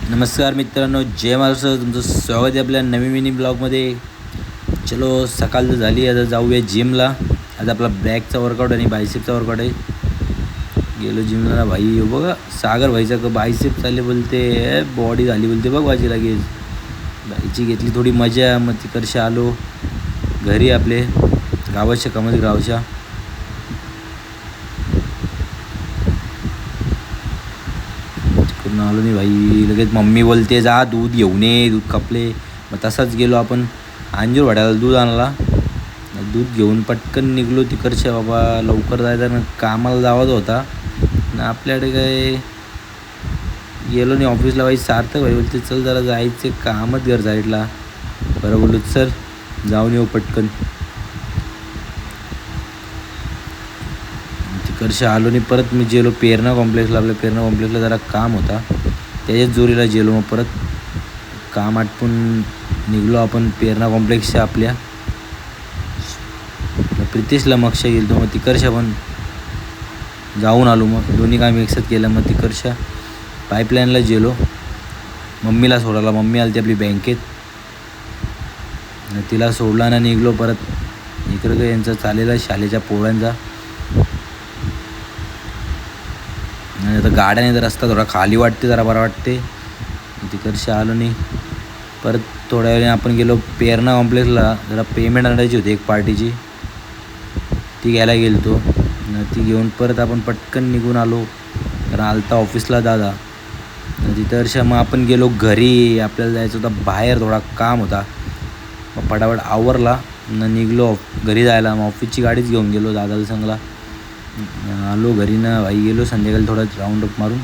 नमस्कार मित्रांनो, जय महाराष्ट्र. तुमचं स्वागत आहे आपल्या नवीन मिनी ब्लॉगमध्ये. चलो, सकाळ तर झाली, आता जाऊया जिमला. आज आपला बॅकचा वर्कआउट आणि बायसेपचा वर्कआउट आहे. गेलो जिमला ना भाई. बघा सागर भाईचा बायसेप चालले बोलते, बॉडी झाली बोलते बघ माझी लगेच. बाईची घेतली थोडी मजा, मग तिकडच्या आलो घरी आपले गावाच्या कामात गावच्या. आलो नाही भाई, लगेच मम्मी बोलते जा दूध घेऊन ये, दूध खपले. मग तसाच गेलो आपण अंजूर वाड्याला दूध आणला. दूध घेऊन पटकन निघलो तिकडच्या. बाबा लवकर जायचं ना, कामाला जावाच होता ना आपल्याकडे काय. गेलो नाही ऑफिसला. भाई सार्थक भाई बोलते चल जरा जायचे कामच घर साईडला. बरं बोललो सर जाऊन येऊ पटकन. तिकडच्या आलो नाही परत. मी गेलो पेरणा कॉम्प्लेक्सला. आपल्या पेरणा कॉम्प्लेक्सला जरा काम होता, त्याच्याच जोरीला गेलो. मग परत काम आटपून निघलो आपण पेरणा कॉम्प्लेक्सच्या आपल्या. प्रितेशला मक्षा गेलो. मग तिकडच्या पण जाऊन आलो. मग दोन्ही काम एकसाथ केलं. मग तिकडच्या पाईपलाईनला गेलो, मम्मीला सोडायला. मम्मी आली ती आपली बँकेत, तिला सोडला ना निघलो परत. इकडं काय यांचा चालेला शाळेच्या पोळ्यांचा. आणि आता गाड्याने तर रस्ता थोडा खाली वाटते, जरा बरा वाटते. तिकडच्या आलो नाही परत. थोड्या वेळाने आपण गेलो पेरणा कॉम्प्लेक्सला. जरा पेमेंट आणायची होती एक पार्टीची, ती घ्यायला गेलो तो. ती घेऊन परत आपण पटकन निघून आलो, कारण आलता ऑफिसला दादा. तिथं मग आपण गेलो घरी. आपल्याला जायचं होतं बाहेर, थोडा काम होता. मग फटाफट आवरला न निघलो घरी जायला. मग ऑफिसची गाडीच घेऊन गेलो दादाला सांगला. आलो घरी ना भाई. गेलो संध्याकाळी थोडा राऊंड अप मारून.